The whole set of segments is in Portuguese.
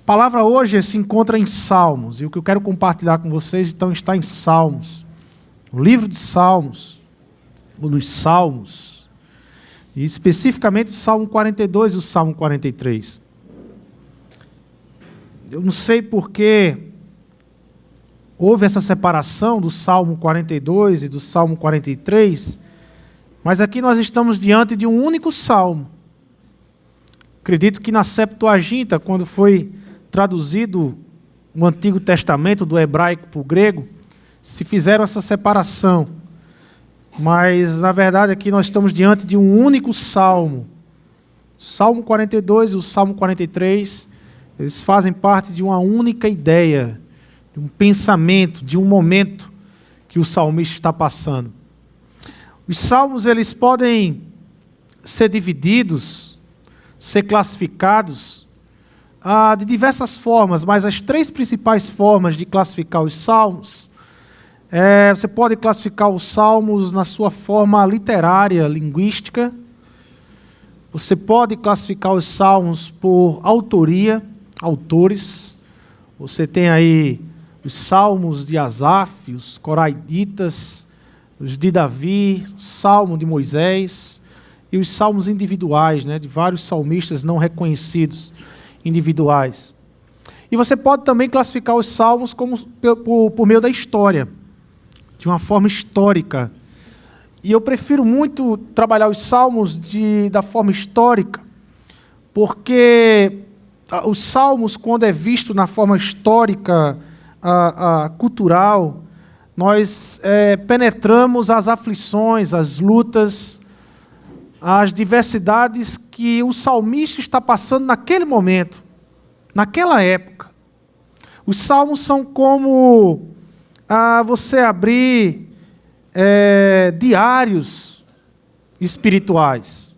palavra hoje se encontra em Salmos, e o que eu quero compartilhar com vocês, então, está em Salmos. O livro de Salmos, ou nos Salmos, e especificamente o Salmo 42 e o Salmo 43. Eu não sei por que houve essa separação do Salmo 42 e do Salmo 43, mas aqui nós estamos diante de um único salmo. Acredito que na Septuaginta, quando foi traduzido o Antigo Testamento do hebraico para o grego, se fizeram essa separação. Mas, na verdade, aqui nós estamos diante de um único salmo. O Salmo 42 e o Salmo 43, eles fazem parte de uma única ideia, de um pensamento, de um momento que o salmista está passando. Os salmos, eles podem ser divididos, ser classificados de diversas formas, mas as três principais formas de classificar os salmos, você pode classificar os salmos na sua forma literária, linguística. Você pode classificar os salmos por autoria, autores. Você tem aí os salmos de Asaf, os coraiditas, os de Davi, o salmo de Moisés e os salmos individuais, de vários salmistas não reconhecidos, individuais. E você pode também classificar os salmos como por meio da história, de uma forma histórica. E eu prefiro muito trabalhar os salmos da forma histórica, porque os salmos, quando é visto na forma histórica, cultural, nós penetramos as aflições, as lutas, as diversidades que o salmista está passando naquele momento, naquela época. Os salmos são como você abrir diários espirituais.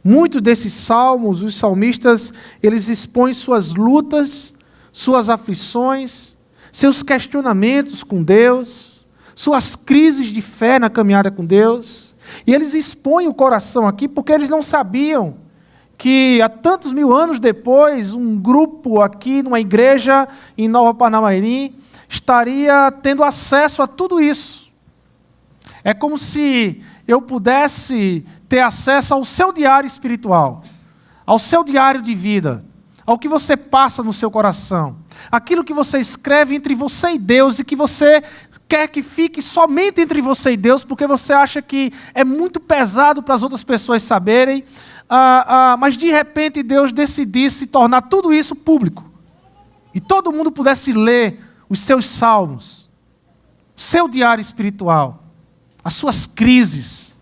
Muitos desses salmos, os salmistas, eles expõem suas lutas, suas aflições, seus questionamentos com Deus, suas crises de fé na caminhada com Deus. E eles expõem o coração aqui porque eles não sabiam que há tantos mil anos depois, um grupo aqui numa igreja em Nova Parnamirim estaria tendo acesso a tudo isso. É como se eu pudesse ter acesso ao seu diário espiritual, ao seu diário de vida, ao que você passa no seu coração, aquilo que você escreve entre você e Deus e que você quer que fique somente entre você e Deus, porque você acha que é muito pesado para as outras pessoas saberem, mas de repente Deus decidisse tornar tudo isso público, e todo mundo pudesse ler os seus salmos, o seu diário espiritual, as suas crises,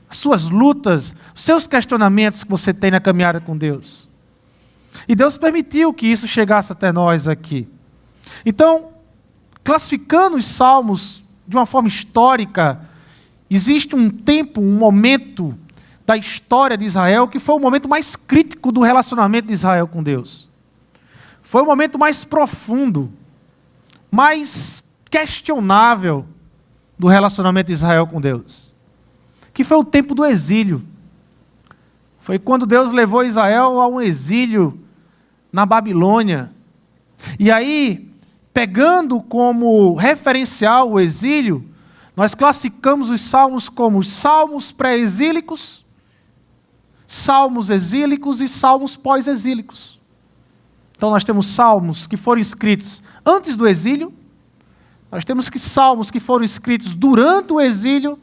as suas lutas, os seus questionamentos que você tem na caminhada com Deus. E Deus permitiu que isso chegasse até nós aqui. Então, classificando os salmos de uma forma histórica, existe um tempo, um momento da história de Israel que foi o momento mais crítico do relacionamento de Israel com Deus. Foi o momento mais profundo, mais questionável do relacionamento de Israel com Deus, que foi o tempo do exílio. Foi quando Deus levou Israel a um exílio na Babilônia. E aí, pegando como referencial o exílio, nós classificamos os salmos como salmos pré-exílicos, salmos exílicos e salmos pós-exílicos. Então nós temos salmos que foram escritos antes do exílio, nós temos salmos que foram escritos durante o exílio,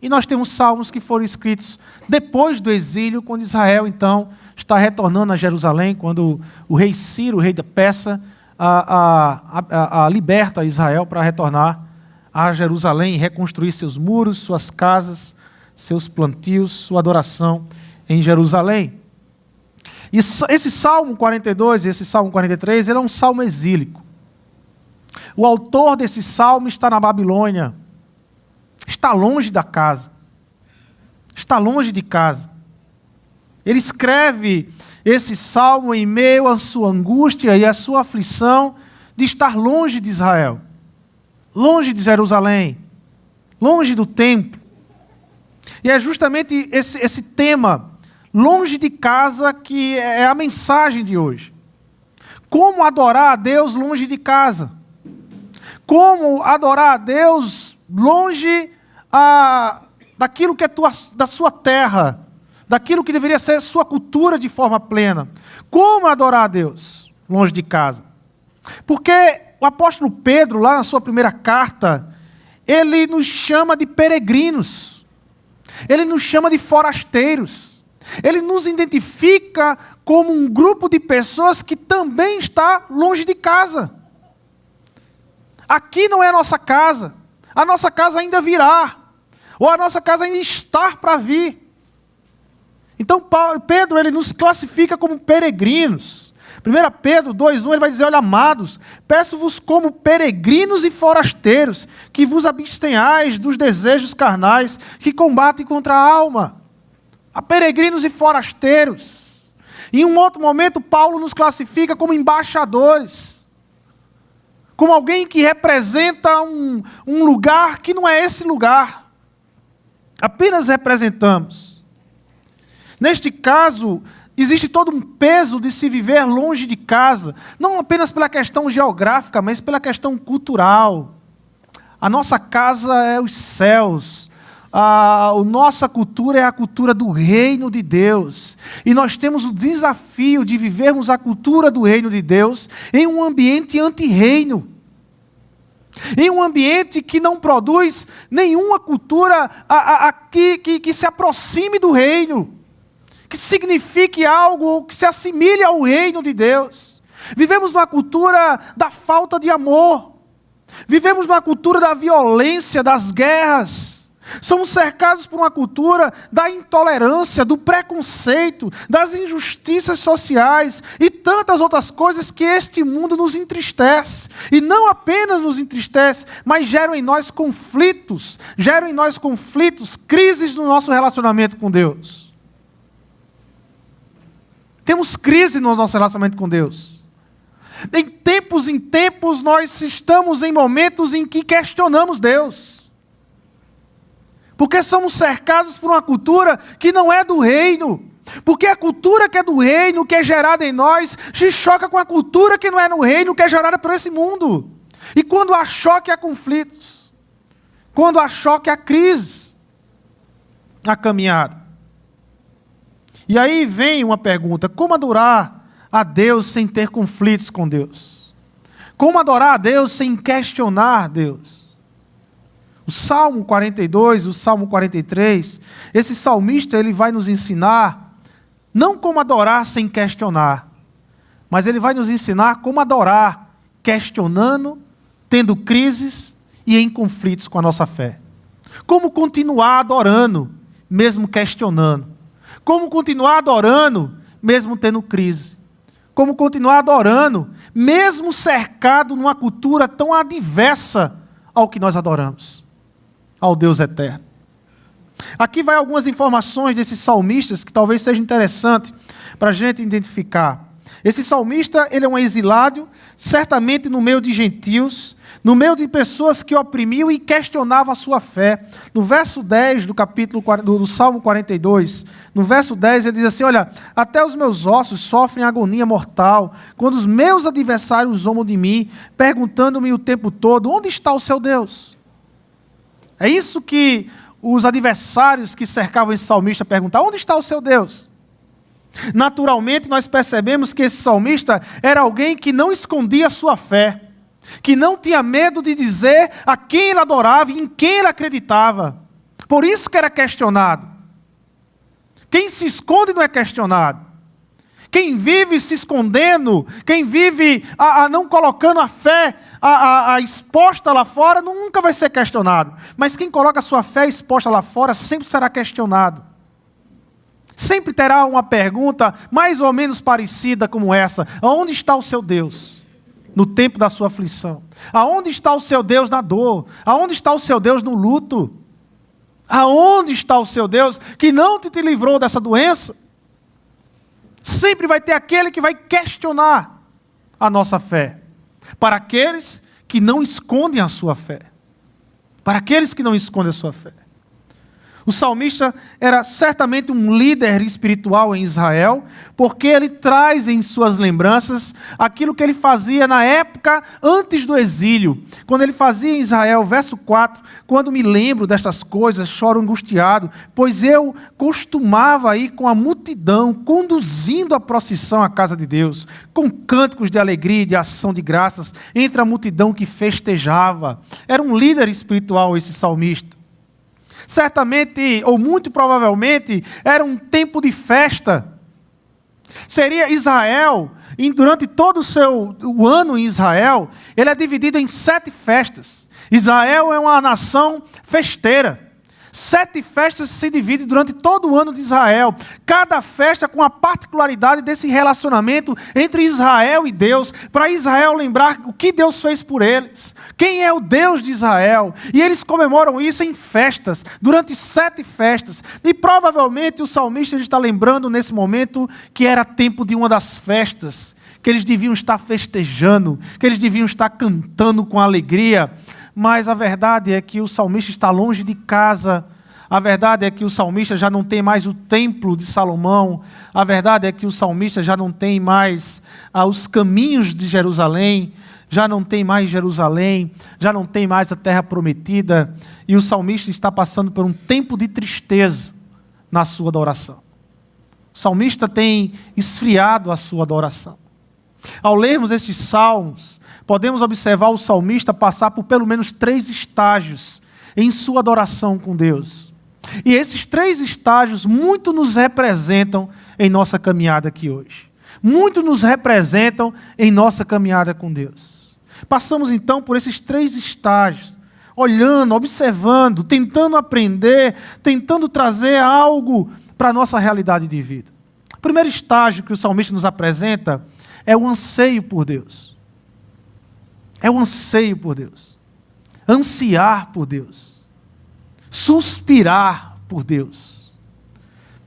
e nós temos salmos que foram escritos depois do exílio, quando Israel, então, está retornando a Jerusalém, quando o rei Ciro, o rei da Pérsia, liberta Israel para retornar a Jerusalém e reconstruir seus muros, suas casas, seus plantios, sua adoração em Jerusalém. E esse Salmo 42 e esse Salmo 43, ele é um salmo exílico. O autor desse salmo está na Babilônia, está longe da casa, está longe de casa. Ele escreve esse salmo em meio à sua angústia e à sua aflição de estar longe de Israel, longe de Jerusalém, longe do templo. E é justamente esse tema, longe de casa, que é a mensagem de hoje. como adorar a Deus longe de casa. Como adorar a Deus longe daquilo que é da sua terra, daquilo que deveria ser sua cultura de forma plena. Como adorar a Deus longe de casa? Porque o apóstolo Pedro, lá na sua primeira carta, ele nos chama de peregrinos. Ele nos chama de forasteiros. Ele nos identifica como um grupo de pessoas que também está longe de casa. Aqui não é a nossa casa. A nossa casa ainda virá. Ou a nossa casa ainda está para vir. Então Pedro, ele nos classifica como peregrinos. 1 Pedro 2,1, ele vai dizer: olha, amados, peço-vos como peregrinos e forasteiros, que vos abstenhais dos desejos carnais que combatem contra a alma. A peregrinos e forasteiros. Em um outro momento, Paulo nos classifica como embaixadores. Como alguém que representa um lugar que não é esse lugar. Apenas representamos. Neste caso, existe todo um peso de se viver longe de casa, não apenas pela questão geográfica, mas pela questão cultural. A nossa casa é os céus. A nossa cultura é a cultura do reino de Deus. E nós temos o desafio de vivermos a cultura do reino de Deus em um ambiente anti-reino. Em um ambiente que não produz nenhuma cultura que se aproxime do reino. Que signifique algo que se assimile ao reino de Deus. Vivemos numa cultura da falta de amor. Vivemos numa cultura da violência, das guerras. Somos cercados por uma cultura da intolerância, do preconceito, das injustiças sociais e tantas outras coisas que este mundo nos entristece. E não apenas nos entristece, mas geram em nós conflitos, crises no nosso relacionamento com Deus. Temos crise no nosso relacionamento com Deus. Em tempos, nós estamos em momentos em que questionamos Deus. Porque somos cercados por uma cultura que não é do reino. Porque a cultura que é do reino, que é gerada em nós, se choca com a cultura que não é no reino, que é gerada por esse mundo. E quando há choque, há conflitos. Quando há choque, há crise na caminhada. E aí vem uma pergunta: como adorar a Deus sem ter conflitos com Deus? Como adorar a Deus sem questionar Deus? O Salmo 42, o Salmo 43, esse salmista ele vai nos ensinar não como adorar sem questionar, mas ele vai nos ensinar como adorar questionando, tendo crises e em conflitos com a nossa fé. Como continuar adorando, mesmo questionando. Como continuar adorando, mesmo tendo crise. Como continuar adorando, mesmo cercado numa cultura tão adversa ao que nós adoramos. Ao Deus eterno. Aqui vai algumas informações desses salmistas que talvez seja interessante para a gente identificar. Esse salmista, ele é um exilado, certamente no meio de gentios, no meio de pessoas que oprimiam e questionavam a sua fé. No verso 10 do Salmo 42, no verso 10 ele diz assim: olha, até os meus ossos sofrem agonia mortal, quando os meus adversários zombam de mim, perguntando-me o tempo todo: onde está o seu Deus? É isso que os adversários que cercavam esse salmista perguntavam: onde está o seu Deus? Naturalmente, nós percebemos que esse salmista era alguém que não escondia a sua fé, que não tinha medo de dizer a quem ele adorava e em quem ele acreditava. Por isso que era questionado. Quem se esconde não é questionado. Quem vive se escondendo, quem vive não colocando a fé exposta lá fora, nunca vai ser questionado. Mas quem coloca a sua fé exposta lá fora sempre será questionado. Sempre terá uma pergunta mais ou menos parecida como essa: aonde está o seu Deus no tempo da sua aflição? Aonde está o seu Deus na dor? Aonde está o seu Deus no luto? Aonde está o seu Deus que não te livrou dessa doença? Sempre vai ter aquele que vai questionar a nossa fé. Para aqueles que não escondem a sua fé. Para aqueles que não escondem a sua fé. O salmista era certamente um líder espiritual em Israel, porque ele traz em suas lembranças aquilo que ele fazia na época antes do exílio. Quando ele fazia em Israel, verso 4, quando me lembro destas coisas, choro angustiado, pois eu costumava ir com a multidão, conduzindo a procissão à casa de Deus, com cânticos de alegria e de ação de graças, entre a multidão que festejava. Era um líder espiritual esse salmista. Certamente, ou muito provavelmente, era um tempo de festa. Seria Israel, durante todo o ano em Israel, ele é dividido em 7 festas. Israel é uma nação festeira. 7 festas se dividem durante todo o ano de Israel. Cada festa com a particularidade desse relacionamento entre Israel e Deus, para Israel lembrar o que Deus fez por eles. Quem é o Deus de Israel? E eles comemoram isso em festas, durante 7 festas. E provavelmente o salmista está lembrando nesse momento que era tempo de uma das festas, que eles deviam estar festejando, que eles deviam estar cantando com alegria. Mas a verdade é que o salmista está longe de casa. A verdade é que o salmista já não tem mais o templo de Salomão. A verdade é que o salmista já não tem mais os caminhos de Jerusalém. Já não tem mais Jerusalém. Já não tem mais a terra prometida. E o salmista está passando por um tempo de tristeza na sua adoração. O salmista tem esfriado a sua adoração. Ao lermos estes salmos, podemos observar o salmista passar por pelo menos 3 estágios em sua adoração com Deus. E esses 3 estágios muito nos representam em nossa caminhada aqui hoje. Muito nos representam em nossa caminhada com Deus. Passamos então por esses 3 estágios, olhando, observando, tentando aprender, tentando trazer algo para a nossa realidade de vida. O primeiro estágio que o salmista nos apresenta é o anseio por Deus. É o anseio por Deus. Ansiar por Deus. Suspirar por Deus.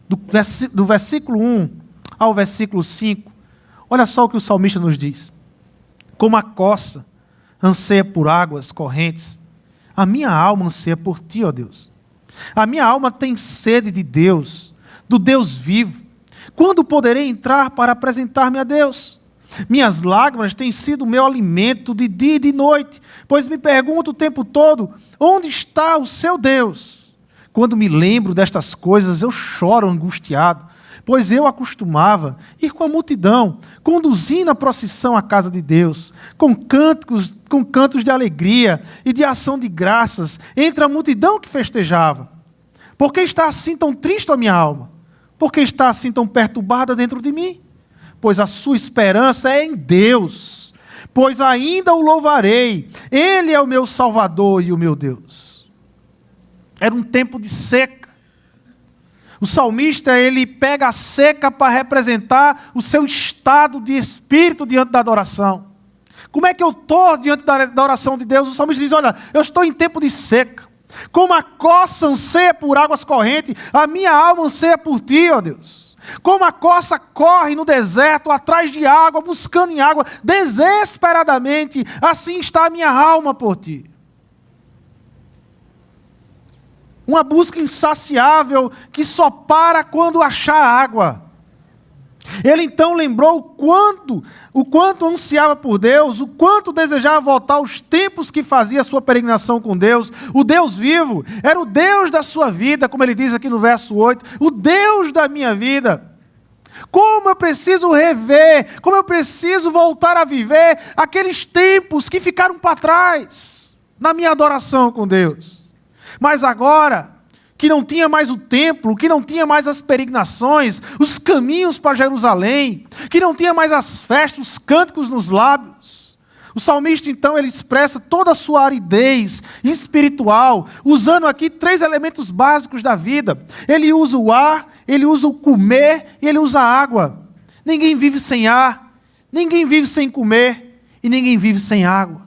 Do versículo 1 ao versículo 5, olha só o que o salmista nos diz. Como a coça anseia por águas correntes, a minha alma anseia por ti, ó Deus. A minha alma tem sede de Deus, do Deus vivo. Quando poderei entrar para apresentar-me a Deus? Minhas lágrimas têm sido o meu alimento de dia e de noite, pois me pergunto o tempo todo, onde está o seu Deus? Quando me lembro destas coisas, eu choro angustiado, pois eu acostumava ir com a multidão, conduzindo a procissão à casa de Deus, com cantos de alegria e de ação de graças, entre a multidão que festejava. Por que está assim tão triste a minha alma? Por que está assim tão perturbada dentro de mim? Pois a sua esperança é em Deus, pois ainda o louvarei, Ele é o meu Salvador e o meu Deus. Era um tempo de seca. O salmista, ele pega a seca para representar o seu estado de espírito diante da adoração. Como é que eu estou diante da oração de Deus? O salmista diz, olha, eu estou em tempo de seca. Como a coça anseia por águas correntes, a minha alma anseia por ti, ó Deus. Como a coça corre no deserto, atrás de água, buscando em água, desesperadamente, assim está a minha alma por ti. Uma busca insaciável que só para quando achar água. Ele então lembrou o quanto ansiava por Deus, o quanto desejava voltar aos tempos que fazia a sua peregrinação com Deus. O Deus vivo era o Deus da sua vida, como ele diz aqui no verso 8, o Deus da minha vida. Como eu preciso rever, como eu preciso voltar a viver aqueles tempos que ficaram para trás na minha adoração com Deus. Mas agora, que não tinha mais o templo, que não tinha mais as peregrinações, os caminhos para Jerusalém, que não tinha mais as festas, os cânticos nos lábios. O salmista, então, ele expressa toda a sua aridez espiritual, usando aqui 3 elementos básicos da vida. Ele usa o ar, ele usa o comer e ele usa a água. Ninguém vive sem ar, ninguém vive sem comer e ninguém vive sem água.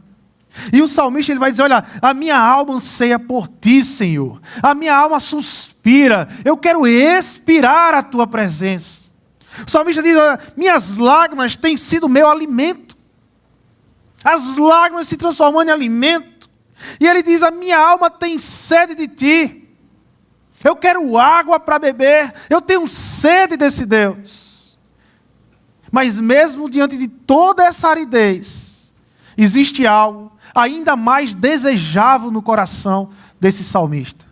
E o salmista ele vai dizer, olha, a minha alma anseia por ti, Senhor. A minha alma suspira. Eu quero expirar a tua presença. O salmista diz, olha, minhas lágrimas têm sido meu alimento. As lágrimas se transformando em alimento. E ele diz, a minha alma tem sede de ti. Eu quero água para beber. Eu tenho sede desse Deus. Mas mesmo diante de toda essa aridez, existe algo ainda mais desejável no coração desse salmista.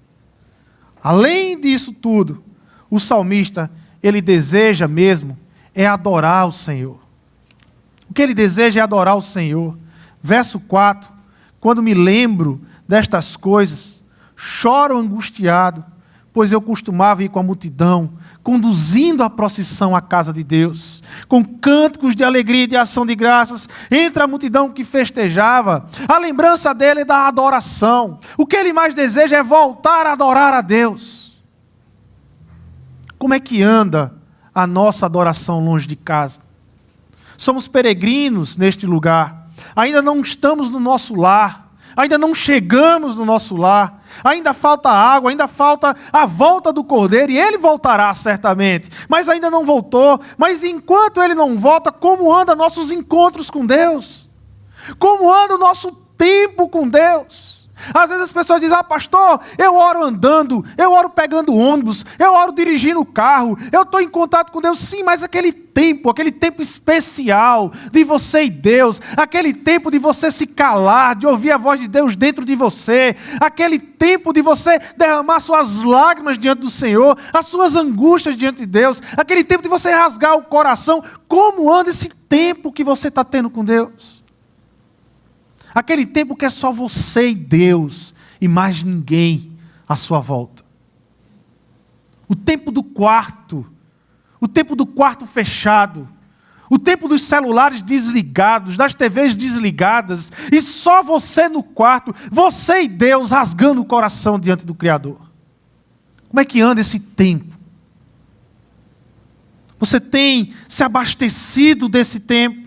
Além disso tudo, o salmista, ele deseja mesmo é adorar o Senhor. O que ele deseja é adorar o Senhor. Verso 4, quando me lembro destas coisas, choro angustiado, pois eu costumava ir com a multidão, conduzindo a procissão à casa de Deus, com cânticos de alegria e de ação de graças, entre a multidão que festejava. A lembrança dele é da adoração. O que ele mais deseja é voltar a adorar a Deus. Como é que anda a nossa adoração longe de casa? Somos peregrinos neste lugar. Ainda não estamos no nosso lar. Ainda não chegamos no nosso lar, ainda falta água, ainda falta a volta do Cordeiro, e ele voltará certamente, mas ainda não voltou. Mas enquanto ele não volta, como andam nossos encontros com Deus? Como anda o nosso tempo com Deus? Às vezes as pessoas dizem, pastor, eu oro andando, eu oro pegando ônibus, eu oro dirigindo o carro, eu estou em contato com Deus. Sim, mas aquele tempo especial de você e Deus, aquele tempo de você se calar, de ouvir a voz de Deus dentro de você, aquele tempo de você derramar suas lágrimas diante do Senhor, as suas angústias diante de Deus, aquele tempo de você rasgar o coração. Como anda esse tempo que você está tendo com Deus? Aquele tempo que é só você e Deus, e mais ninguém à sua volta. O tempo do quarto fechado, o tempo dos celulares desligados, das TVs desligadas, e só você no quarto, você e Deus rasgando o coração diante do Criador. Como é que anda esse tempo? Você tem se abastecido desse tempo?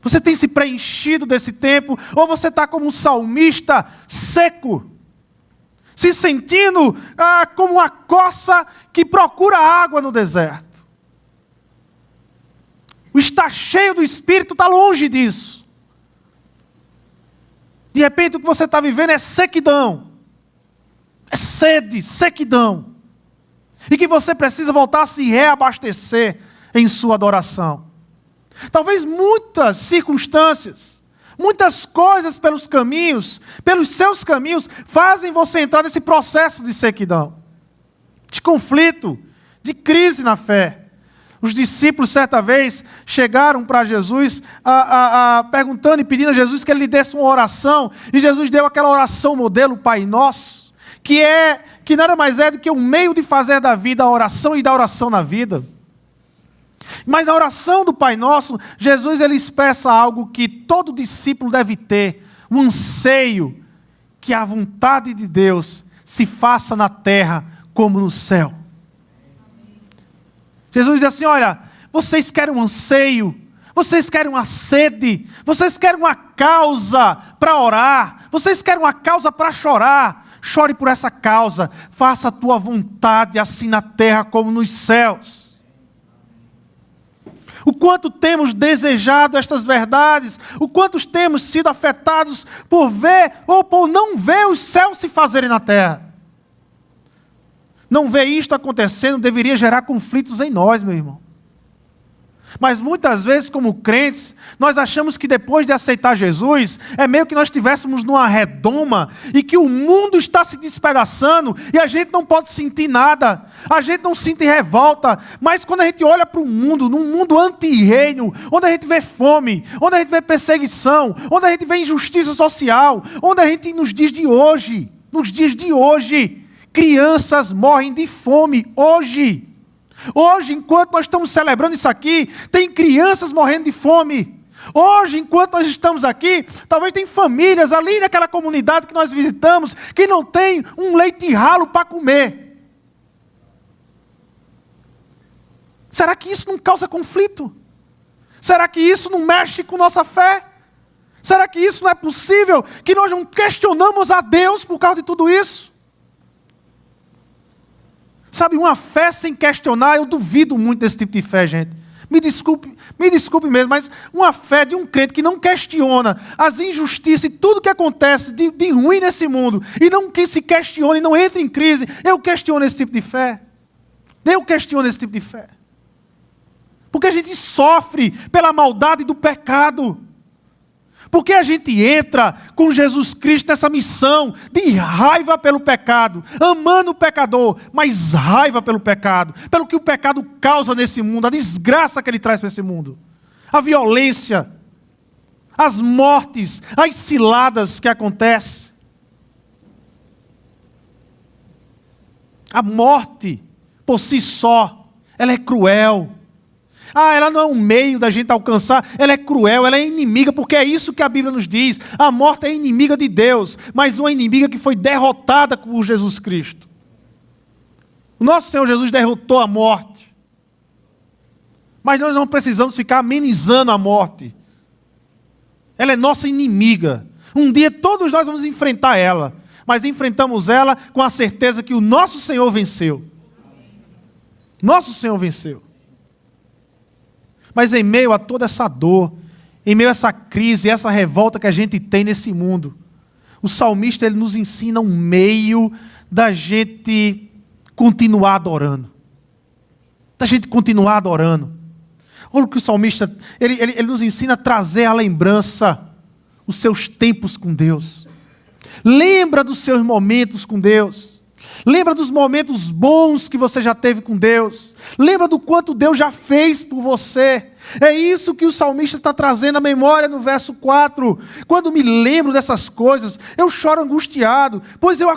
Você tem se preenchido desse tempo? Ou você está como um salmista seco, se sentindo como uma coça que procura água no deserto? O estar cheio do Espírito está longe disso. De repente o que você está vivendo é sequidão, é sede, sequidão, e que você precisa voltar a se reabastecer em sua adoração. Talvez muitas circunstâncias, muitas coisas pelos seus caminhos, fazem você entrar nesse processo de sequidão, de conflito, de crise na fé. Os discípulos, certa vez, chegaram para Jesus, perguntando e pedindo a Jesus que ele lhe desse uma oração, e Jesus deu aquela oração modelo, Pai Nosso, que nada mais é do que um meio de fazer da vida a oração e da oração na vida. Mas na oração do Pai Nosso, Jesus ele expressa algo que todo discípulo deve ter, um anseio que a vontade de Deus se faça na terra como no céu. Jesus diz assim, olha, vocês querem um anseio, vocês querem uma sede, vocês querem uma causa para orar, vocês querem uma causa para chorar. Chore por essa causa, faça a tua vontade assim na terra como nos céus. O quanto temos desejado estas verdades, o quanto temos sido afetados por ver ou por não ver os céus se fazerem na terra. Não ver isto acontecendo deveria gerar conflitos em nós, meu irmão. Mas muitas vezes, como crentes, nós achamos que depois de aceitar Jesus, é meio que nós estivéssemos numa redoma e que o mundo está se despedaçando e a gente não pode sentir nada, a gente não sente revolta. Mas quando a gente olha para o mundo, num mundo anti-reino, onde a gente vê fome, onde a gente vê perseguição, onde a gente vê injustiça social, onde a gente, nos dias de hoje, crianças morrem de fome hoje. Hoje, enquanto nós estamos celebrando isso aqui, tem crianças morrendo de fome. Hoje, enquanto nós estamos aqui, talvez tem famílias ali naquela comunidade que nós visitamos, que não tem um leite ralo para comer. Será que isso não causa conflito? Será que isso não mexe com nossa fé? Será que isso não é possível? Que nós não questionamos a Deus por causa de tudo isso? Sabe, uma fé sem questionar, eu duvido muito desse tipo de fé, gente. Me desculpe mesmo, mas uma fé de um crente que não questiona as injustiças e tudo que acontece de ruim nesse mundo, e não que se questione e não entre em crise, eu questiono esse tipo de fé. Eu questiono esse tipo de fé. Porque a gente sofre pela maldade do pecado. Porque a gente entra com Jesus Cristo nessa missão de raiva pelo pecado, amando o pecador, mas raiva pelo pecado, pelo que o pecado causa nesse mundo, a desgraça que ele traz para esse mundo, a violência, as mortes, as ciladas que acontecem. A morte, por si só, ela é cruel. Ela não é um meio da gente alcançar, ela é cruel, ela é inimiga, porque é isso que a Bíblia nos diz. A morte é inimiga de Deus, mas uma inimiga que foi derrotada por Jesus Cristo. O nosso Senhor Jesus derrotou a morte. Mas nós não precisamos ficar amenizando a morte. Ela é nossa inimiga. Um dia todos nós vamos enfrentar ela, mas enfrentamos ela com a certeza que o nosso Senhor venceu. Nosso Senhor venceu. Mas em meio a toda essa dor, em meio a essa crise, essa revolta que a gente tem nesse mundo, o salmista ele nos ensina um meio da gente continuar adorando. Da gente continuar adorando. Olha o que o salmista, ele nos ensina a trazer à lembrança os seus tempos com Deus. Lembra dos seus momentos com Deus. Lembra dos momentos bons que você já teve com Deus. Lembra do quanto Deus já fez por você. É isso que o salmista está trazendo à memória no verso 4. Quando me lembro dessas coisas, eu choro angustiado, pois eu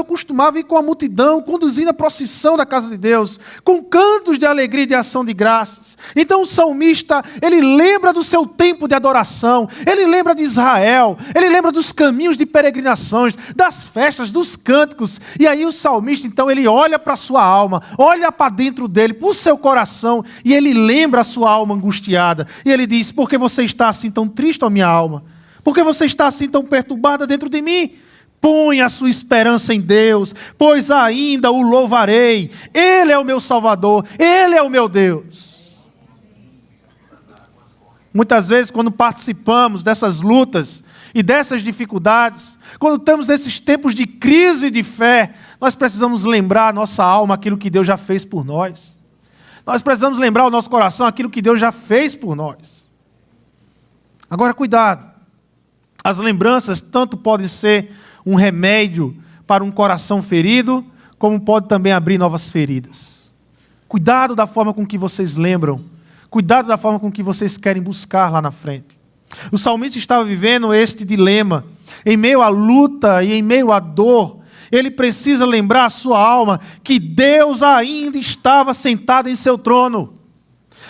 costumava ir com a multidão, conduzindo a procissão da casa de Deus, com cantos de alegria e de ação de graças. Então o salmista, ele lembra do seu tempo de adoração, ele lembra de Israel, ele lembra dos caminhos de peregrinações, das festas, dos cânticos. E aí o salmista, então, ele olha para a sua alma, olha para dentro dele, para o seu coração, e ele lembra a sua alma angustiada. E ele diz: por que você está assim tão triste, ó minha alma? Por que você está assim tão perturbada dentro de mim? Põe a sua esperança em Deus, pois ainda o louvarei. Ele é o meu Salvador, Ele é o meu Deus. Muitas vezes, quando participamos dessas lutas e dessas dificuldades, quando estamos nesses tempos de crise de fé, nós precisamos lembrar a nossa alma aquilo que Deus já fez por nós. Nós precisamos lembrar ao nosso coração aquilo que Deus já fez por nós. Agora, cuidado. As lembranças tanto podem ser um remédio para um coração ferido, como pode também abrir novas feridas. Cuidado da forma com que vocês lembram. Cuidado da forma com que vocês querem buscar lá na frente. O salmista estava vivendo este dilema. Em meio à luta e em meio à dor, ele precisa lembrar a sua alma que Deus ainda estava sentado em seu trono.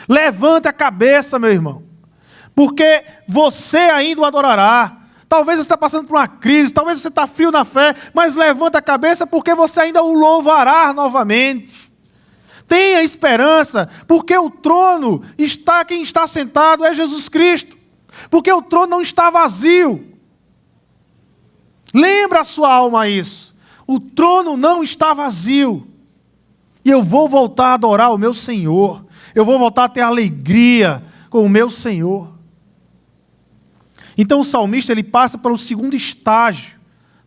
Levante a cabeça, meu irmão, porque você ainda o adorará. Talvez você está passando por uma crise, talvez você está frio na fé, mas levante a cabeça porque você ainda o louvará novamente. Tenha esperança, porque o trono está, quem está sentado é Jesus Cristo. Porque o trono não está vazio. Lembra a sua alma isso. O trono não está vazio. E eu vou voltar a adorar o meu Senhor. Eu vou voltar a ter alegria com o meu Senhor. Então o salmista ele passa para o segundo estágio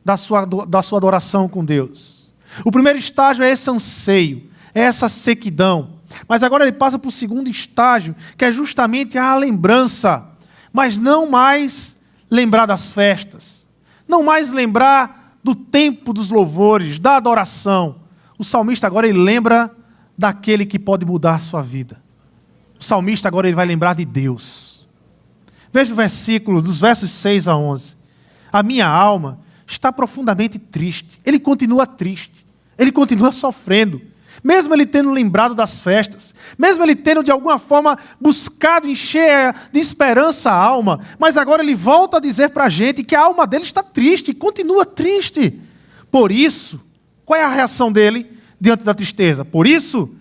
da sua adoração com Deus. O primeiro estágio é esse anseio, é essa sequidão. Mas agora ele passa para o segundo estágio, que é justamente a lembrança. Mas não mais lembrar das festas. Não mais lembrar do tempo dos louvores, da adoração. O salmista agora ele lembra daquele que pode mudar a sua vida. O salmista agora ele vai lembrar de Deus. Veja o versículo, dos versos 6 a 11. A minha alma está profundamente triste. Ele continua triste. Ele continua sofrendo. Mesmo ele tendo lembrado das festas, mesmo ele tendo de alguma forma buscado encher de esperança a alma, mas agora ele volta a dizer para a gente que a alma dele está triste, continua triste. Por isso, qual é a reação dele diante da tristeza? Por isso,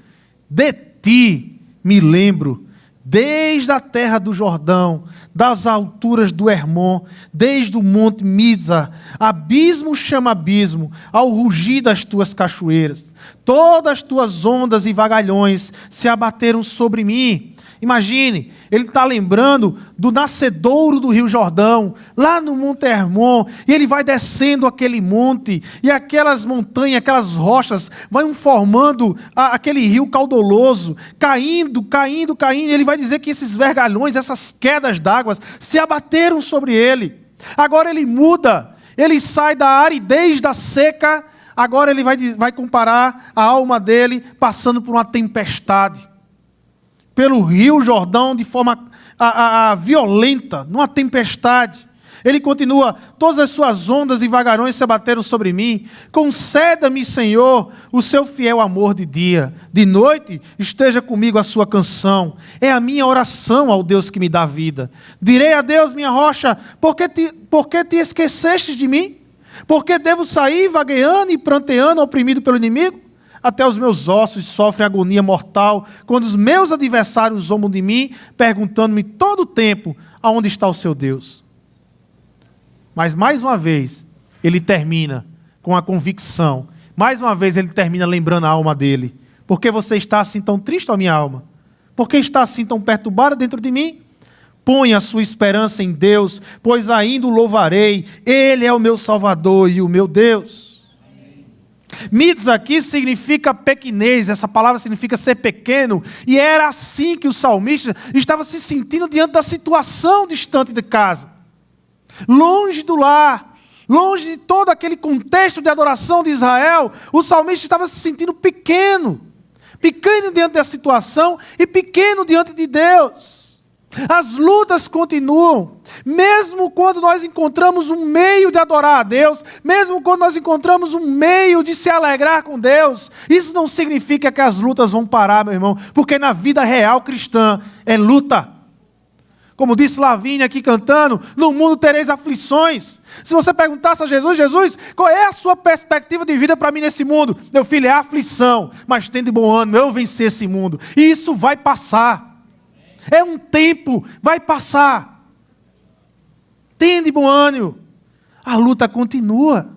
de ti me lembro, desde a terra do Jordão, das alturas do Hermon, desde o monte Mizar, abismo chama abismo, ao rugir das tuas cachoeiras. Todas as tuas ondas e vagalhões se abateram sobre mim. Imagine, ele está lembrando do nascedouro do Rio Jordão, lá no Monte Hermon, e ele vai descendo aquele monte, e aquelas montanhas, aquelas rochas, vão formando aquele rio caudaloso, caindo, e ele vai dizer que esses vergalhões, essas quedas d'água, se abateram sobre ele. Agora ele muda, ele sai da aridez da seca, agora ele vai comparar a alma dele passando por uma tempestade. Pelo Rio Jordão de forma violenta, numa tempestade. Ele continua, todas as suas ondas e vagarões se abateram sobre mim. Conceda-me, Senhor, o seu fiel amor de dia. De noite esteja comigo a sua canção. É a minha oração ao Deus que me dá vida. Direi a Deus, minha rocha, por que te esqueceste de mim? Por que devo sair vagueando e pranteando, oprimido pelo inimigo? Até os meus ossos sofrem agonia mortal, quando os meus adversários zombam de mim, perguntando-me todo o tempo, aonde está o seu Deus? Mas mais uma vez, ele termina com a convicção, mais uma vez ele termina lembrando a alma dele. Por que você está assim tão triste, ó minha alma? Por que está assim tão perturbada dentro de mim? Põe a sua esperança em Deus, pois ainda o louvarei, Ele é o meu Salvador e o meu Deus. Mites aqui significa pequenez, essa palavra significa ser pequeno, e era assim que o salmista estava se sentindo diante da situação distante de casa, longe do lar, longe de todo aquele contexto de adoração de Israel. O salmista estava se sentindo pequeno diante da situação e pequeno diante de Deus. As lutas continuam, mesmo quando nós encontramos um meio de adorar a Deus, mesmo quando nós encontramos um meio de se alegrar com Deus, isso não significa que as lutas vão parar, meu irmão, porque na vida real cristã é luta. Como disse Lavínia aqui cantando, no mundo tereis aflições. Se você perguntasse a Jesus, qual é a sua perspectiva de vida para mim nesse mundo? Meu filho, é aflição, mas tende bom ânimo, eu venci esse mundo. E isso vai passar. É um tempo, vai passar. Tende bom ânimo. A luta continua.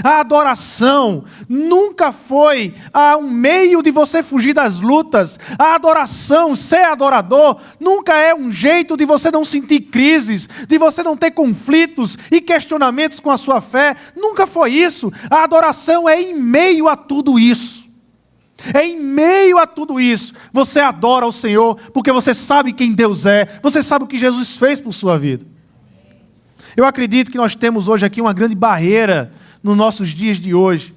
A adoração nunca foi um meio de você fugir das lutas. A adoração, ser adorador, nunca é um jeito de você não sentir crises, de você não ter conflitos e questionamentos com a sua fé. Nunca foi isso. A adoração é em meio a tudo isso. É em meio a tudo isso, você adora o Senhor, porque você sabe quem Deus é, você sabe o que Jesus fez por sua vida. Eu acredito que nós temos hoje aqui uma grande barreira nos nossos dias de hoje.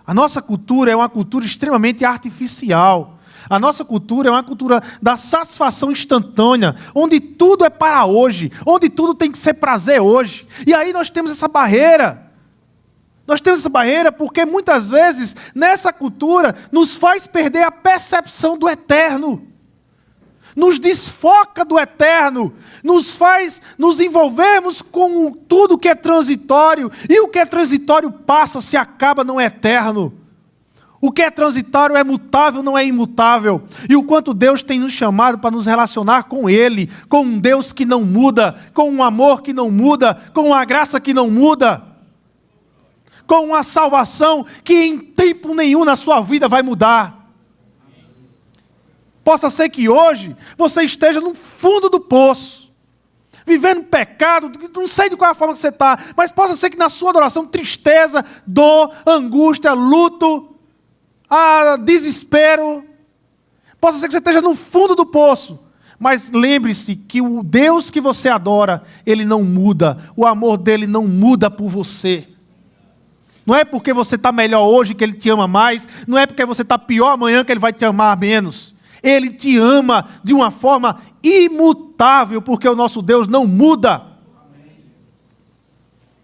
A nossa cultura é uma cultura extremamente artificial. A nossa cultura é uma cultura da satisfação instantânea, onde tudo é para hoje, onde tudo tem que ser prazer hoje. E aí nós temos essa barreira. Nós temos essa barreira porque muitas vezes nessa cultura nos faz perder a percepção do eterno. Nos desfoca do eterno, nos faz nos envolvermos com tudo que é transitório. E o que é transitório passa, se acaba, não é eterno. O que é transitório é mutável, não é imutável. E o quanto Deus tem nos chamado para nos relacionar com Ele, com um Deus que não muda, com um amor que não muda, com uma graça que não muda, com uma salvação que em tempo nenhum na sua vida vai mudar. Possa ser que hoje você esteja no fundo do poço, vivendo pecado, não sei de qual é a forma que você está, mas possa ser que na sua adoração, tristeza, dor, angústia, luto, desespero, possa ser que você esteja no fundo do poço, mas lembre-se que o Deus que você adora, Ele não muda, o amor dEle não muda por você. Não é porque você está melhor hoje que Ele te ama mais, não é porque você está pior amanhã que Ele vai te amar menos. Ele te ama de uma forma imutável, porque o nosso Deus não muda.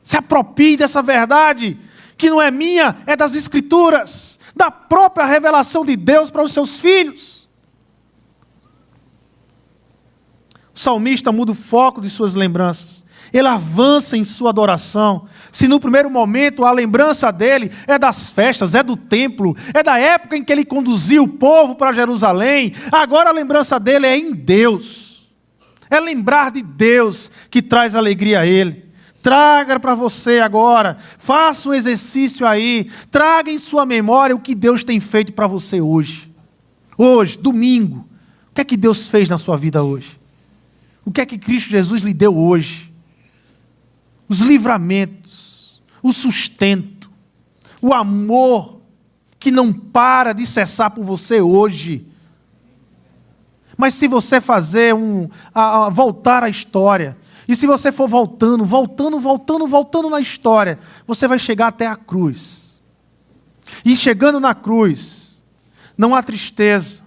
Se aproprie dessa verdade, que não é minha, é das Escrituras, da própria revelação de Deus para os seus filhos. O salmista muda o foco de suas lembranças. Ele avança em sua adoração. Se no primeiro momento a lembrança dele é das festas, é do templo, é da época em que ele conduziu o povo para Jerusalém, agora a lembrança dele é em Deus. É lembrar de Deus que traz alegria a ele. Traga para você agora, faça um exercício aí, traga em sua memória o que Deus tem feito para você hoje. Hoje, domingo. O que é que Deus fez na sua vida hoje? O que é que Cristo Jesus lhe deu hoje? Os livramentos, o sustento, o amor que não para de cessar por você hoje. Mas se você fazer voltar à história, e se você for voltando na história, você vai chegar até a cruz. E chegando na cruz, não há tristeza,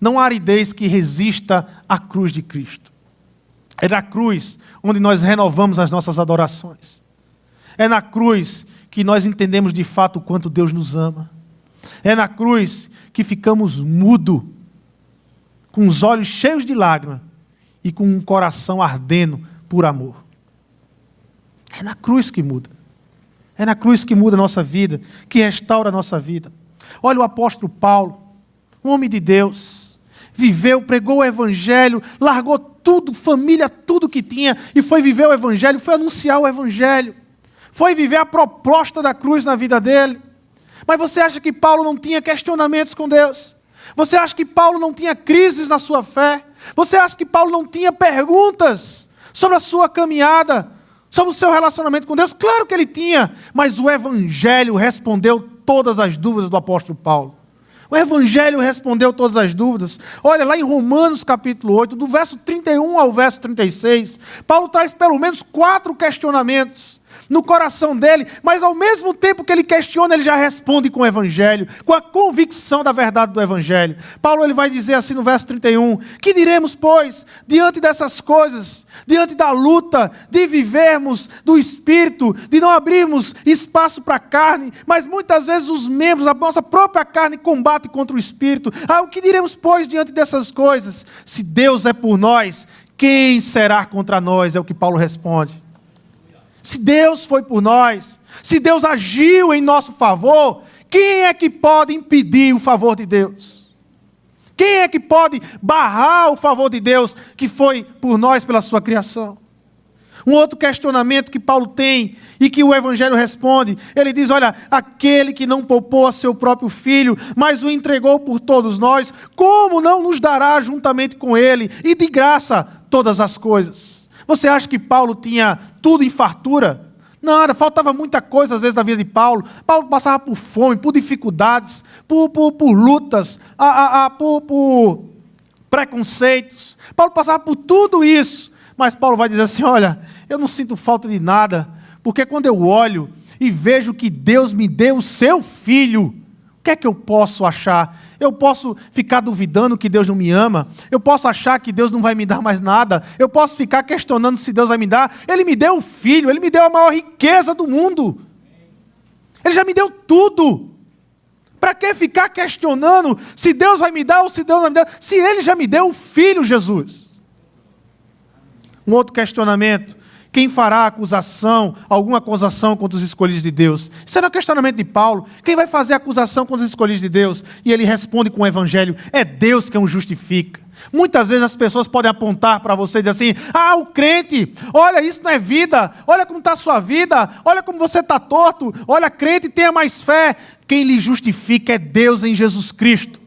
não há aridez que resista à cruz de Cristo. É na cruz onde nós renovamos as nossas adorações. É na cruz que nós entendemos de fato o quanto Deus nos ama. É na cruz que ficamos mudos, com os olhos cheios de lágrimas e com um coração ardendo por amor. É na cruz que muda. É na cruz que muda a nossa vida, que restaura a nossa vida. Olha o apóstolo Paulo, um homem de Deus, viveu, pregou o evangelho, largou tudo, família, tudo que tinha, e foi viver o evangelho, foi anunciar o evangelho, foi viver a proposta da cruz na vida dele. Mas você acha que Paulo não tinha questionamentos com Deus? Você acha que Paulo não tinha crises na sua fé? Você acha que Paulo não tinha perguntas sobre a sua caminhada, sobre o seu relacionamento com Deus? Claro que ele tinha, mas o evangelho respondeu todas as dúvidas do apóstolo Paulo. O evangelho respondeu todas as dúvidas. Olha, lá em Romanos capítulo 8, do verso 31 ao verso 36, Paulo traz pelo menos 4 questionamentos no coração dele, mas ao mesmo tempo que ele questiona, ele já responde com o evangelho, com a convicção da verdade do evangelho. Paulo ele vai dizer assim no verso 31, que diremos, pois, diante dessas coisas, diante da luta, de vivermos do Espírito, de não abrirmos espaço para a carne, mas muitas vezes os membros da nossa própria carne combatem contra o Espírito. O que diremos, pois, diante dessas coisas? Se Deus é por nós, quem será contra nós? É o que Paulo responde. Se Deus foi por nós, se Deus agiu em nosso favor, quem é que pode impedir o favor de Deus? Quem é que pode barrar o favor de Deus que foi por nós pela sua criação? Um outro questionamento que Paulo tem e que o Evangelho responde, ele diz, olha, aquele que não poupou a seu próprio filho, mas o entregou por todos nós, como não nos dará juntamente com ele e de graça todas as coisas? Você acha que Paulo tinha tudo em fartura? Nada, faltava muita coisa às vezes na vida de Paulo. Paulo passava por fome, por dificuldades, por lutas, por preconceitos. Paulo passava por tudo isso. Mas Paulo vai dizer assim, olha, eu não sinto falta de nada, porque quando eu olho e vejo que Deus me deu o seu filho, o que é que eu posso achar? Eu posso ficar duvidando que Deus não me ama, eu posso achar que Deus não vai me dar mais nada, eu posso ficar questionando se Deus vai me dar. Ele me deu o filho, ele me deu a maior riqueza do mundo, ele já me deu tudo. Para que ficar questionando se Deus vai me dar ou se Deus não vai me dar, se ele já me deu o filho, Jesus? Um outro questionamento, quem fará alguma acusação contra os escolhidos de Deus? Isso era o questionamento de Paulo. Quem vai fazer acusação contra os escolhidos de Deus? E ele responde com o evangelho, é Deus quem o justifica. Muitas vezes as pessoas podem apontar para você e dizer assim, o crente, olha, isso não é vida, olha como está a sua vida, olha como você está torto, olha, crente, tenha mais fé. Quem lhe justifica é Deus em Jesus Cristo.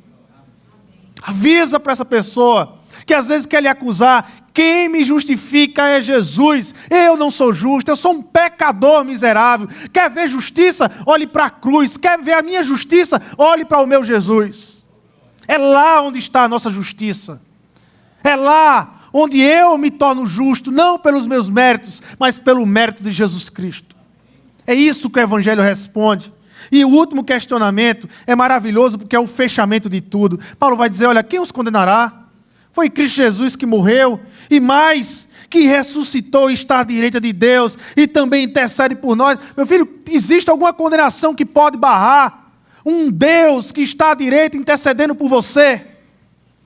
Avisa para essa pessoa, que às vezes quer lhe acusar, quem me justifica é Jesus, eu não sou justo, eu sou um pecador miserável. Quer ver justiça? Olhe para a cruz. Quer ver a minha justiça? Olhe para o meu Jesus. É lá onde está a nossa justiça. É lá onde eu me torno justo, não pelos meus méritos, mas pelo mérito de Jesus Cristo. É isso que o Evangelho responde. E o último questionamento é maravilhoso porque é o fechamento de tudo. Paulo vai dizer, olha, quem os condenará? Foi Cristo Jesus que morreu, e mais, que ressuscitou e está à direita de Deus, e também intercede por nós. Meu filho, existe alguma condenação que pode barrar um Deus que está à direita intercedendo por você,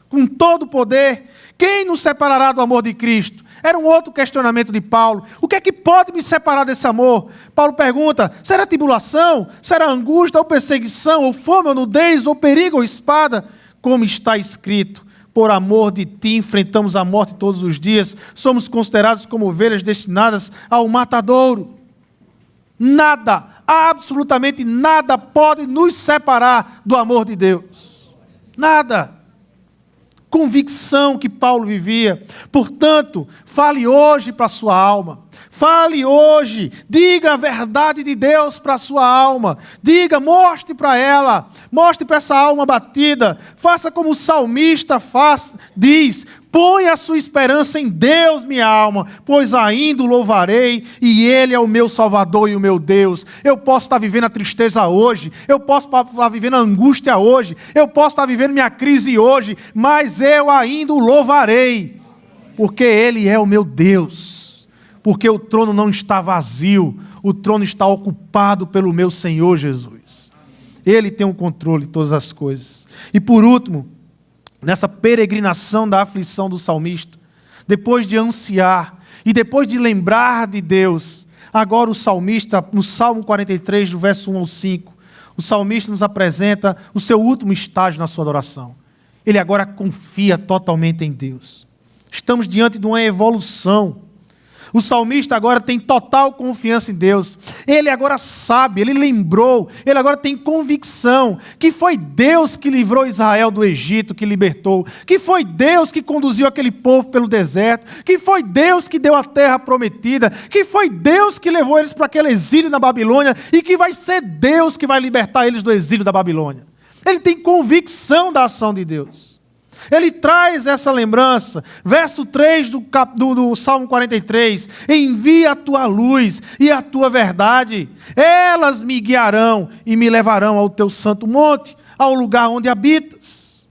com todo o poder? Quem nos separará do amor de Cristo? Era um outro questionamento de Paulo. O que é que pode me separar desse amor? Paulo pergunta, será tribulação? Será angústia ou perseguição? Ou fome ou nudez? Ou perigo ou espada? Como está escrito, por amor de ti enfrentamos a morte todos os dias, somos considerados como ovelhas destinadas ao matadouro. Nada, absolutamente nada pode nos separar do amor de Deus. Nada. convicção que Paulo vivia. Portanto, fale hoje para a sua alma. Fale hoje, diga a verdade de Deus para a sua alma. Diga, mostre para ela, mostre para essa alma batida. Faça como o salmista diz: põe a sua esperança em Deus, minha alma, pois ainda o louvarei, e Ele é o meu Salvador e o meu Deus. Eu posso estar vivendo a tristeza hoje, eu posso estar vivendo a angústia hoje, eu posso estar vivendo minha crise hoje, mas eu ainda o louvarei, porque Ele é o meu Deus. Porque o trono não está vazio, o trono está ocupado pelo meu Senhor Jesus. Ele tem o controle de todas as coisas. E por último, nessa peregrinação da aflição do salmista, depois de ansiar e depois de lembrar de Deus, agora o salmista, no Salmo 43, do verso 1 ao 5, o salmista nos apresenta o seu último estágio na sua adoração. Ele agora confia totalmente em Deus. Estamos diante de uma evolução. O salmista agora tem total confiança em Deus. Ele agora sabe, ele lembrou, ele agora tem convicção que foi Deus que livrou Israel do Egito, que libertou, que foi Deus que conduziu aquele povo pelo deserto, que foi Deus que deu a terra prometida, que foi Deus que levou eles para aquele exílio na Babilônia e que vai ser Deus que vai libertar eles do exílio da Babilônia. Ele tem convicção da ação de Deus. Ele traz essa lembrança. Verso 3 do Salmo 43. Envia a tua luz e a tua verdade. Elas me guiarão e me levarão ao teu santo monte, ao lugar onde habitas.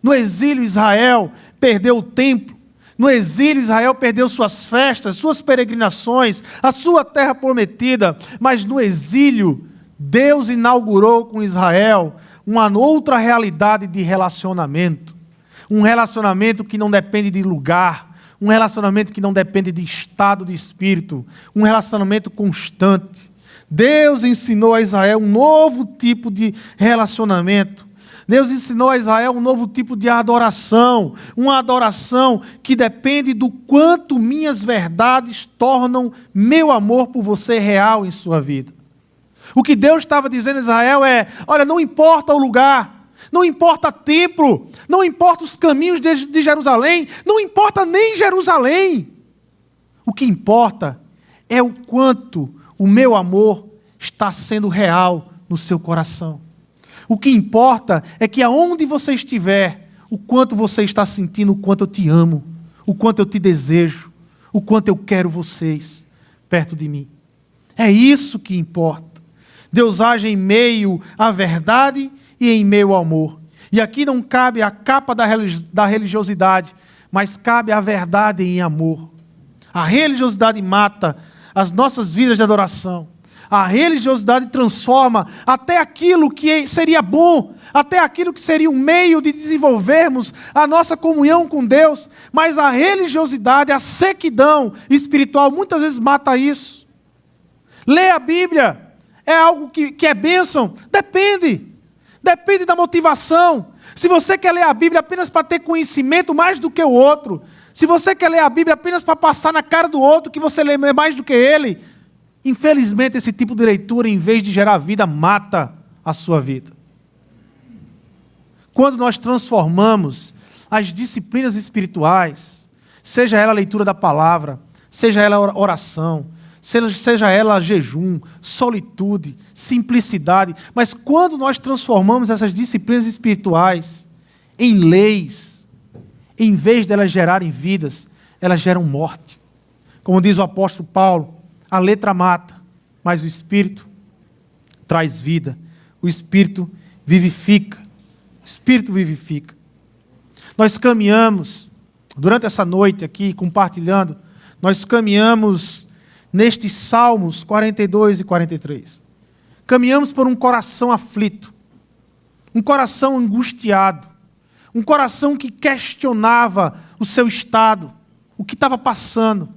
No exílio, Israel perdeu o templo. No exílio, Israel perdeu suas festas, suas peregrinações, a sua terra prometida. Mas no exílio, Deus inaugurou com Israel uma outra realidade de relacionamento. Um relacionamento que não depende de lugar, um relacionamento que não depende de estado de espírito, um relacionamento constante. Deus ensinou a Israel um novo tipo de relacionamento. Deus ensinou a Israel um novo tipo de adoração, uma adoração que depende do quanto minhas verdades tornam meu amor por você real em sua vida. O que Deus estava dizendo a Israel é: olha, não importa o lugar, não importa templo, não importa os caminhos de Jerusalém, não importa nem Jerusalém. O que importa é o quanto o meu amor está sendo real no seu coração. O que importa é que aonde você estiver, o quanto você está sentindo, o quanto eu te amo, o quanto eu te desejo, o quanto eu quero vocês perto de mim. É isso que importa. Deus age em meio à verdade e em meio ao amor. E aqui não cabe a capa da religiosidade, mas cabe a verdade em amor. A religiosidade mata as nossas vidas de adoração. A religiosidade transforma até aquilo que seria bom, até aquilo que seria um meio de desenvolvermos a nossa comunhão com Deus, mas a religiosidade, a sequidão espiritual, muitas vezes mata isso. Ler a Bíblia é algo que é bênção? Depende da motivação. Se você quer ler a Bíblia apenas para ter conhecimento mais do que o outro, se você quer ler a Bíblia apenas para passar na cara do outro que você lê mais do que ele, infelizmente esse tipo de leitura, em vez de gerar vida, mata a sua vida. Quando nós transformamos as disciplinas espirituais, seja ela a leitura da palavra, seja ela a oração, seja ela jejum, solitude, simplicidade, mas quando nós transformamos essas disciplinas espirituais em leis, em vez de elas gerarem vidas, elas geram morte. Como diz o apóstolo Paulo, a letra mata, mas o Espírito traz vida. O Espírito vivifica. O Espírito vivifica. Nós caminhamos, durante essa noite aqui, compartilhando, nós caminhamos nestes Salmos 42 e 43. Caminhamos por um coração aflito, um coração angustiado, um coração que questionava o seu estado, o que estava passando,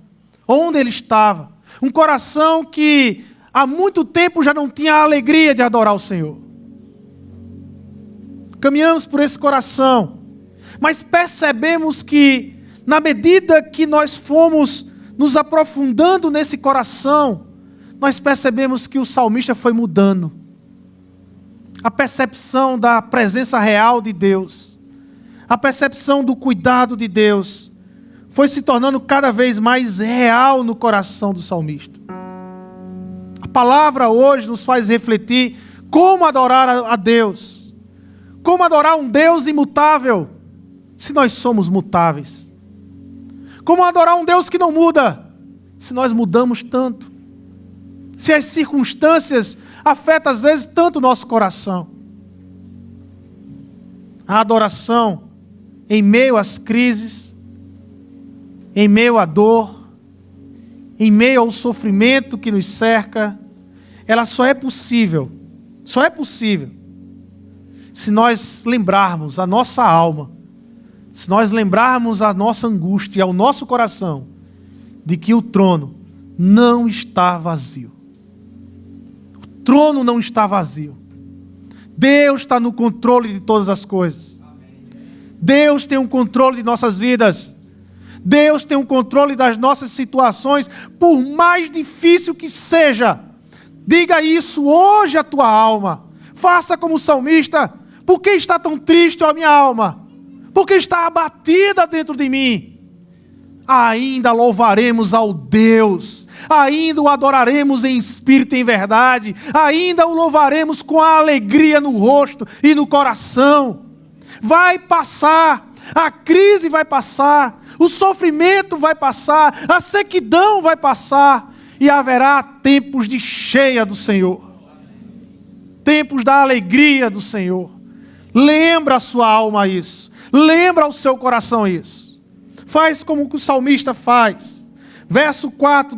onde ele estava. Um coração que há muito tempo já não tinha a alegria de adorar o Senhor. Caminhamos por esse coração, mas percebemos que, na medida que nós fomos nos aprofundando nesse coração, nós percebemos que o salmista foi mudando. A percepção da presença real de Deus, a percepção do cuidado de Deus foi se tornando cada vez mais real no coração do salmista. A palavra hoje nos faz refletir como adorar a Deus. Como adorar um Deus imutável, se nós somos mutáveis. Como adorar um Deus que não muda, se nós mudamos tanto. Se as circunstâncias afetam às vezes tanto o nosso coração. A adoração em meio às crises, em meio à dor, em meio ao sofrimento que nos cerca, ela só é possível se nós lembrarmos a nossa alma, se nós lembrarmos a nossa angústia, ao nosso coração, de que o trono não está vazio. O trono não está vazio. Deus está no controle de todas as coisas. Deus tem um controle de nossas vidas. Deus tem um controle das nossas situações, por mais difícil que seja. Diga isso hoje à tua alma. Faça como o salmista. Por que está tão triste a minha alma? Por que está abatida dentro de mim? Ainda louvaremos ao Deus, ainda o adoraremos em espírito e em verdade, ainda o louvaremos com a alegria no rosto e no coração. Vai passar, a crise vai passar, o sofrimento vai passar, a sequidão vai passar, e haverá tempos de cheia do Senhor, tempos da alegria do Senhor. Lembra a sua alma isso, lembra ao seu coração isso. Faz como o salmista faz. Verso 4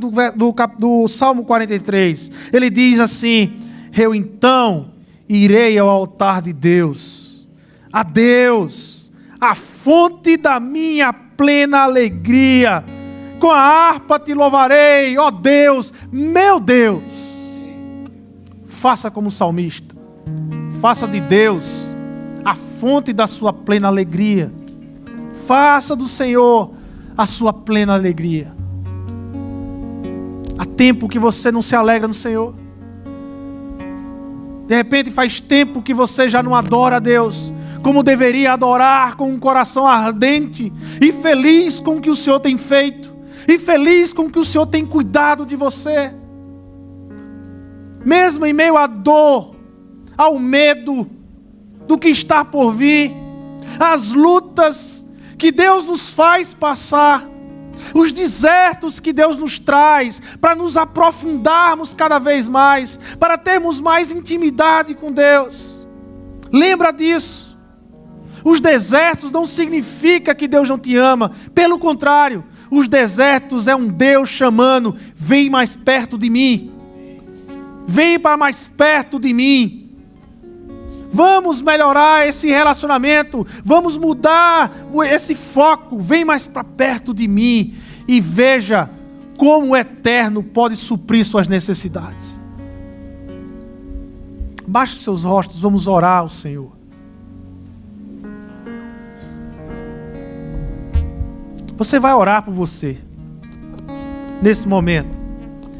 do Salmo 43. Ele diz assim: eu então irei ao altar de Deus. A Deus, a fonte da minha plena alegria. Com a harpa te louvarei, ó Deus, meu Deus. Faça como o salmista. Faça de Deus a fonte da sua plena alegria. Faça do Senhor a sua plena alegria. Há tempo que você não se alegra no Senhor. De repente faz tempo que você já não adora a Deus como deveria adorar, com um coração ardente e feliz com o que o Senhor tem feito, e feliz com o que o Senhor tem cuidado de você. Mesmo em meio à dor, ao medo do que está por vir, às lutas que Deus nos faz passar, os desertos que Deus nos traz, para nos aprofundarmos cada vez mais, para termos mais intimidade com Deus. Lembra disso. Os desertos não significa que Deus não te ama, pelo contrário, os desertos é um Deus chamando: vem mais perto de mim, vem para mais perto de mim. Vamos melhorar esse relacionamento, vamos mudar esse foco, vem mais para perto de mim e veja como o eterno pode suprir suas necessidades. Baixe seus rostos, vamos orar ao Senhor. Você vai orar por você, nesse momento.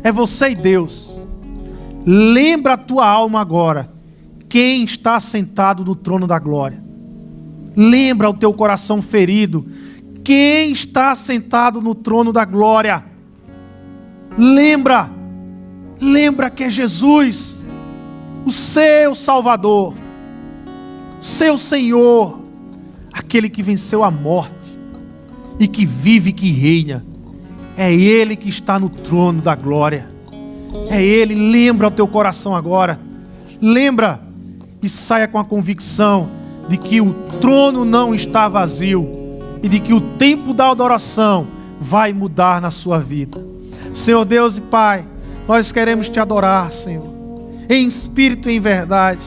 É você e Deus. Lembra a tua alma agora, quem está sentado no trono da glória. Lembra o teu coração ferido, quem está sentado no trono da glória. Lembra que é Jesus, o seu Salvador, o seu Senhor, aquele que venceu a morte e que vive e que reina. É Ele que está no trono da glória. É Ele. Lembra o teu coração agora. Lembra e saia com a convicção de que o trono não está vazio e de que o tempo da adoração vai mudar na sua vida. Senhor Deus e Pai, nós queremos Te adorar, Senhor, em espírito e em verdade.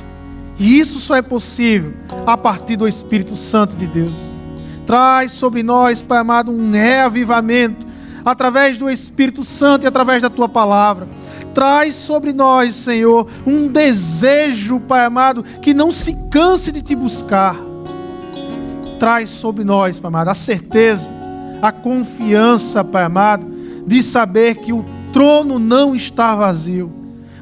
E isso só é possível a partir do Espírito Santo de Deus. Traz sobre nós, Pai amado, um reavivamento através do Espírito Santo e através da Tua palavra. Traz sobre nós, Senhor, um desejo, Pai amado, que não se canse de Te buscar. Traz sobre nós, Pai amado, a certeza, a confiança, Pai amado, de saber que o trono não está vazio,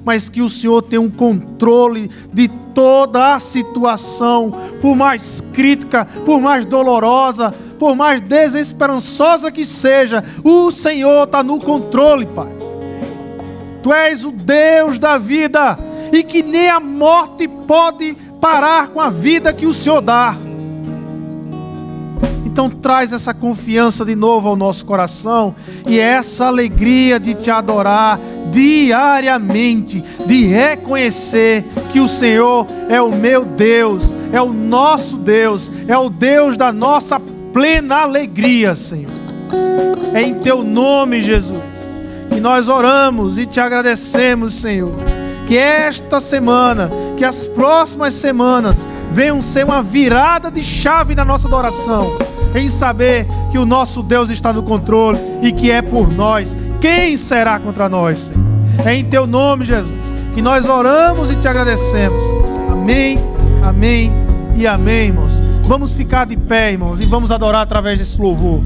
mas que o Senhor tem um controle de toda a situação, por mais crítica, por mais dolorosa, por mais desesperançosa que seja, o Senhor está no controle, Pai. Tu és o Deus da vida, e que nem a morte pode parar com a vida que o Senhor dá. Então traz essa confiança de novo ao nosso coração, e essa alegria de te adorar diariamente, de reconhecer que o Senhor é o meu Deus, é o nosso Deus, é o Deus da nossa plena alegria, Senhor. É em teu nome, Jesus, que nós oramos e te agradecemos, Senhor. Que esta semana, que as próximas semanas venham ser uma virada de chave na nossa adoração, em saber que o nosso Deus está no controle e que é por nós. Quem será contra nós, Senhor? É em teu nome, Jesus, que nós oramos e te agradecemos. Amém, amém e amém, irmãos. Vamos ficar de pé, irmãos, e vamos adorar através desse louvor.